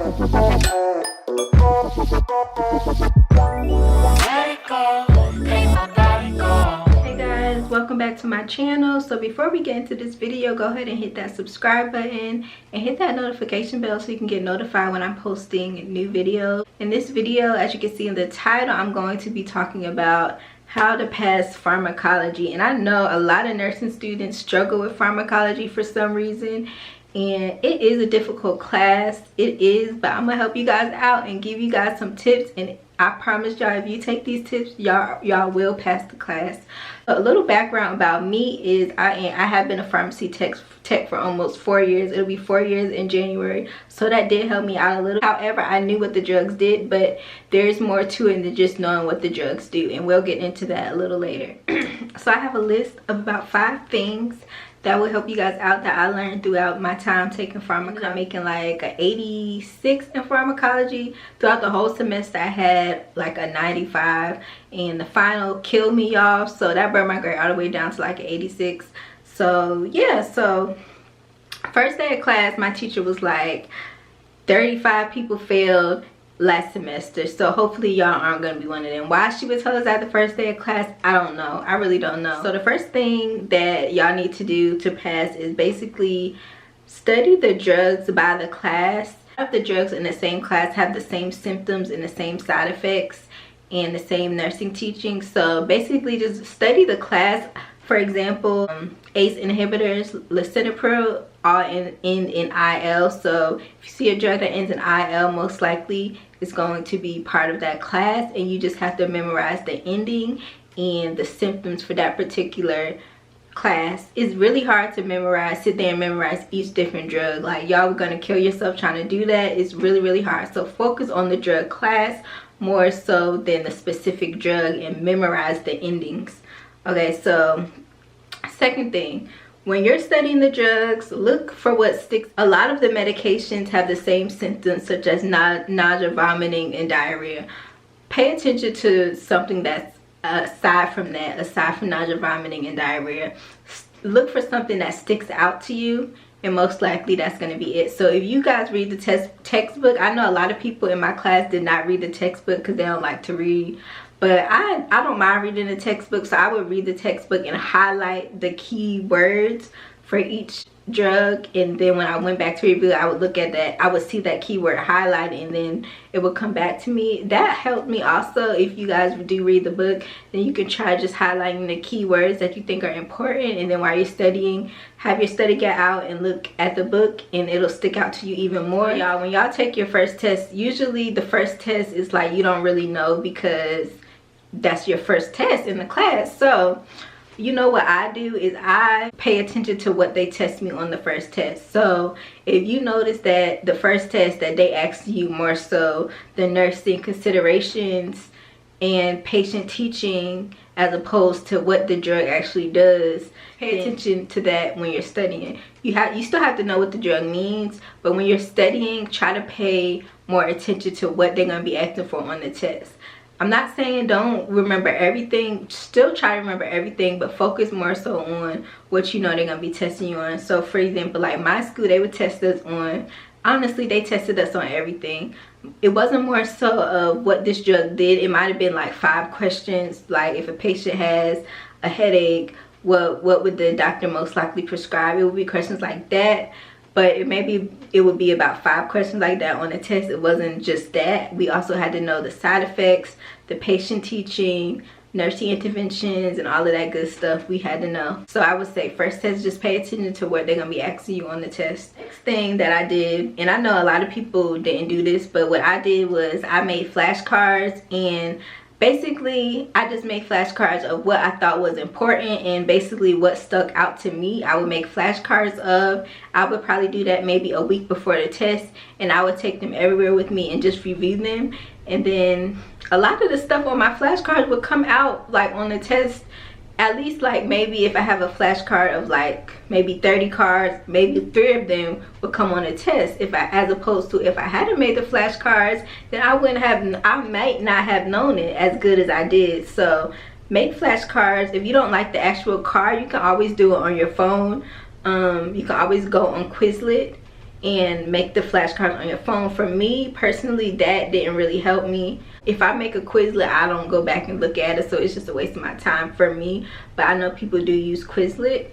Hey guys, welcome back to my channel. So before we get into this video, go ahead and hit that subscribe button and hit that notification bell so you can get notified when I'm posting new videos. In this video, as you can see in the title, I'm going to be talking about how to pass pharmacology. And I know a lot of nursing students struggle with pharmacology for some reason, and it is a difficult class. It is, but I'm gonna help you guys out and give you guys some tips, and I promise y'all, if you take these tips, y'all will pass the class. A little background about me is I have been a pharmacy tech for almost 4 years. It'll be 4 years in January, so that did help me out a little. However, I knew what the drugs did, but there's more to it than just knowing what the drugs do, and we'll get into that a little later. So I have a list of about 5 things that will help you guys out that I learned throughout my time taking pharmacology. I'm making like an 86 in pharmacology. Throughout the whole semester, I had like a 95, and the final killed me, y'all. So that brought my grade all the way down to like an 86. So yeah, so first day of class, my teacher was like, 35 people failed last semester, so hopefully y'all aren't gonna be one of them. Why she would tell us that the first day of class, I don't know. I really don't know. So the first thing that y'all need to do to pass is basically study the drugs by the class. If the drugs in the same class have the same symptoms and the same side effects and the same nursing teaching, so basically just study the class. For example, ACE inhibitors, lisinopril, all end in IL. So if you see a drug that ends in IL, most likely it's going to be part of that class, and you just have to memorize the ending and the symptoms for that particular class. It's really hard to memorize, sit there and memorize each different drug. Like, y'all are gonna kill yourself trying to do that. It's really, really hard. So focus on the drug class more so than the specific drug, and memorize the endings. Okay, so second thing, when you're studying the drugs, look for what sticks. A lot of the medications have the same symptoms, such as nausea, vomiting, and diarrhea. Pay attention to something that's aside from that, aside from nausea, vomiting, and diarrhea. Look for something that sticks out to you, and most likely that's going to be it. So if you guys read the textbook, I know a lot of people in my class did not read the textbook because they don't like to read. But I don't mind reading the textbook, so I would read the textbook and highlight the key words for each drug, and then when I went back to review, I would look at that, I would see that keyword highlighted, and then it would come back to me. That helped me also. If you guys do read the book, then you can try just highlighting the keywords that you think are important, and then while you're studying, have your study guide out and look at the book, and it'll stick out to you even more. Y'all, when y'all take your first test, usually the first test is like you don't really know, because that's your first test in the class. So you know what I do is I pay attention to what they test me on the first test. So if you notice that the first test that they ask you more so the nursing considerations and patient teaching as opposed to what the drug actually does, pay attention to that when you're studying. You still have to know what the drug means, but when you're studying, try to pay more attention to what they're going to be asking for on the test. I'm not saying don't remember everything. Still try to remember everything, but focus more so on what you know they're going to be testing you on. So for example, like my school, they would test us on, honestly, they tested us on everything. It wasn't more so of what this drug did. It might have been like 5 questions. Like if a patient has a headache, what would the doctor most likely prescribe? It would be questions like that. But it would be about 5 questions like that on the test. It wasn't just that. We also had to know the side effects, the patient teaching, nursing interventions, and all of that good stuff we had to know. So I would say first test, just pay attention to what they're going to be asking you on the test. Next thing that I did, and I know a lot of people didn't do this, but what I did was I made flashcards, and basically I just made flashcards of what I thought was important and basically what stuck out to me. I would make flashcards of. I would probably do that maybe a week before the test, and I would take them everywhere with me and just review them. And then a lot of the stuff on my flashcards would come out like on the test. At least like maybe if I have a flashcard of like maybe 30 cards, maybe 3 of them would come on a test. As opposed to if I hadn't made the flashcards, then I might not have known it as good as I did. So make flashcards. If you don't like the actual card, you can always do it on your phone. You can always go on Quizlet and make the flashcards on your phone. For me personally, that didn't really help me. If I make a Quizlet, I don't go back and look at it, so it's just a waste of my time for me. But I know people do use Quizlet.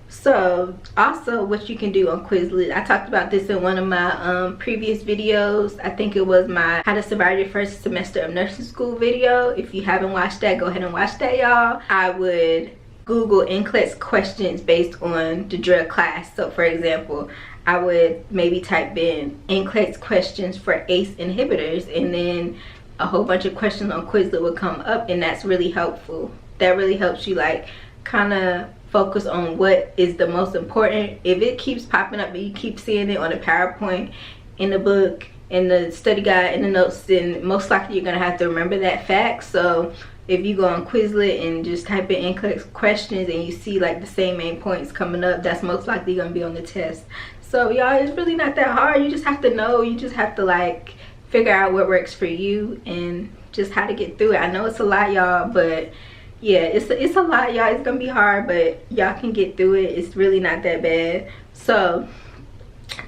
So also what you can do on Quizlet, I talked about this in one of my previous videos. I think it was my how to survive your first semester of nursing school video. If you haven't watched that, go ahead and watch that, y'all. I would Google NCLEX questions based on the drug class. So for example, I would maybe type in NCLEX questions for ACE inhibitors, and then a whole bunch of questions on Quizlet would come up, and that's really helpful. That really helps you like kind of focus on what is the most important. If it keeps popping up and you keep seeing it on the PowerPoint, in the book, in the study guide, in the notes, then most likely you're gonna have to remember that fact. So if you go on Quizlet and just type in NCLEX questions and you see like the same main points coming up, that's most likely gonna be on the test. So y'all, it's really not that hard. You just have to know, you just have to like figure out what works for you and just how to get through it. I know it's a lot, y'all, but yeah, it's a lot, y'all. It's gonna be hard, but y'all can get through it. It's really not that bad. So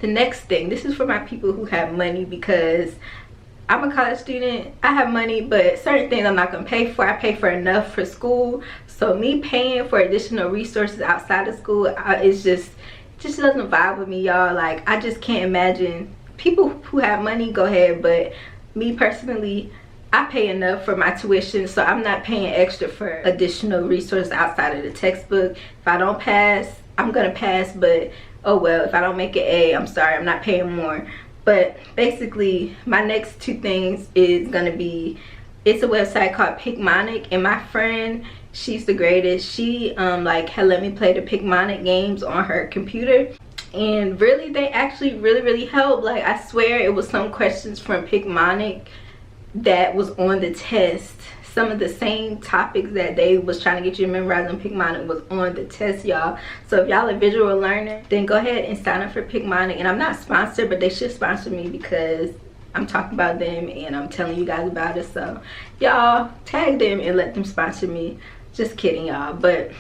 the next thing, this is for my people who have money, because I'm a college student, I have money, but certain things I'm not gonna pay for. I pay for enough for school, so me paying for additional resources outside of school, it just doesn't vibe with me, y'all. Like, I just can't imagine. People who have money, go ahead, but me personally, I pay enough for my tuition, so I'm not paying extra for additional resources outside of the textbook. If I don't pass, I'm gonna pass, but oh well. If I don't make an A, I'm sorry, I'm not paying more. But basically, my next two things is gonna be, it's a website called Picmonic, and my friend, she's the greatest. She like had let me play the Picmonic games on her computer, and really they actually really help. Like, I swear it was some questions from Picmonic that was on the test. Some of the same topics that they was trying to get you to memorize on Picmonic was on the test, y'all. So if y'all a visual learner, then go ahead and sign up for Picmonic. And I'm not sponsored, but they should sponsor me because I'm talking about them and I'm telling you guys about it. So y'all tag them and let them sponsor me. Just kidding, y'all, but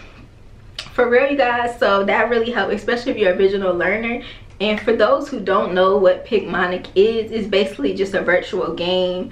for real, you guys. So that really helped, especially if you're a visual learner. And for those who don't know what Picmonic is, it's basically just a virtual game.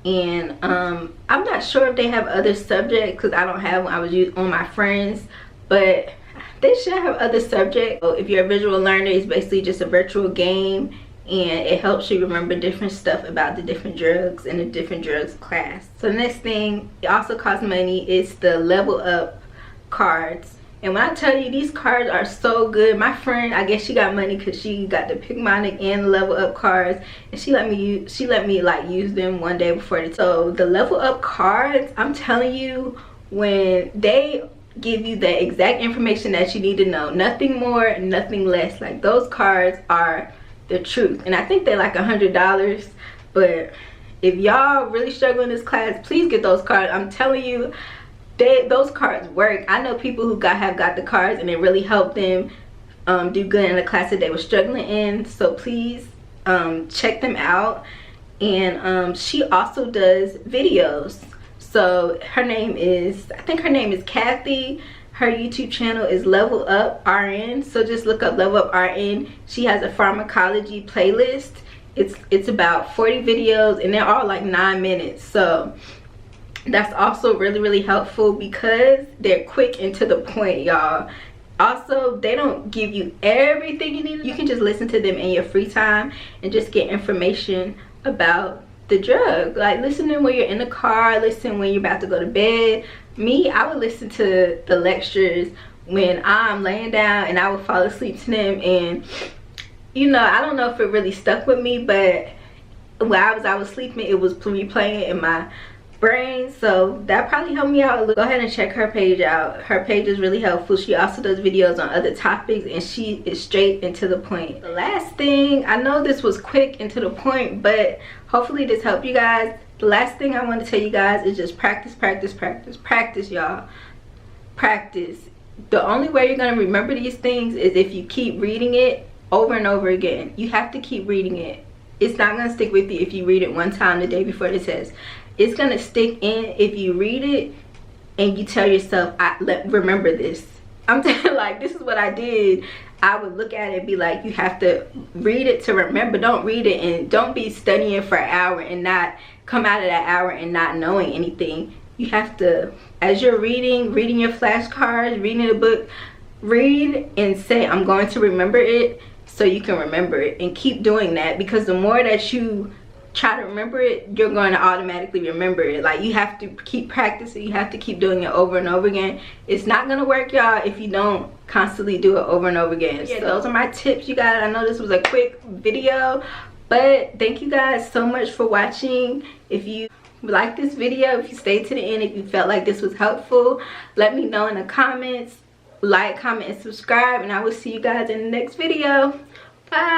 And I'm not sure if they have other subjects, because I don't have one. I was on my friends, but they should have other subjects. So if you're a visual learner, it's basically just a virtual game, and it helps you remember different stuff about the different drugs in the different drugs class. So the next thing, it also costs money. It's the level up cards. And when I tell you, these cards are so good. My friend, I guess she got money because she got the Picmonic and the level up cards, and she let me like use them one day before the so the level up cards, I'm telling you, when they give you the exact information that you need to know, nothing more, nothing less. Like, those cards are the truth. And I think they're like $100, but if y'all really struggle in this class, please get those cards. I'm telling you, those cards work. I know people who have got the cards and it really helped them do good in the class that they were struggling in. So please check them out. And she also does videos. So her name is, I think her name is Kathy. Her YouTube channel is Level Up RN. So just look up Level Up RN. She has a pharmacology playlist. It's about 40 videos, and they're all like 9 minutes. So that's also really helpful because they're quick and to the point, y'all. Also, they don't give you everything you need. You can just listen to them in your free time and just get information about the drug. Like, listening when you're in the car, listen when you're about to go to bed. Me, I would listen to the lectures when I'm laying down, and I would fall asleep to them. And you know, I don't know if it really stuck with me, but while I was sleeping, it was replaying it in my brain. So that probably helped me out. Go ahead and check her page out. Her page is really helpful. She also does videos on other topics, and she is straight and to the point. The last thing, I know this was quick and to the point, but hopefully this helped you guys. The last thing I want to tell you guys is just practice, y'all. Practice. The only way you're going to remember these things is if you keep reading it over and over again. You have to keep reading it. It's not going to stick with you if you read it one time the day before the test. It's going to stick in if you read it and you tell yourself, remember this. I'm telling, like, this is what I did. I would look at it and be like, you have to read it to remember. Don't read it and don't be studying for an hour and not come out of that hour and not knowing anything. You have to, as you're reading your flashcards, reading the book, read and say, I'm going to remember it, so you can remember it, and keep doing that, because the more that you try to remember it, you're going to automatically remember it. Like, you have to keep practicing, you have to keep doing it over and over again. It's not gonna work, y'all, if you don't constantly do it over and over again. Yeah, those are my tips, you guys. I know this was a quick video, but thank you guys so much for watching. If you like this video, if you stayed to the end, if you felt like this was helpful, let me know in the comments. Like, comment, and subscribe, and I will see you guys in the next video. Bye.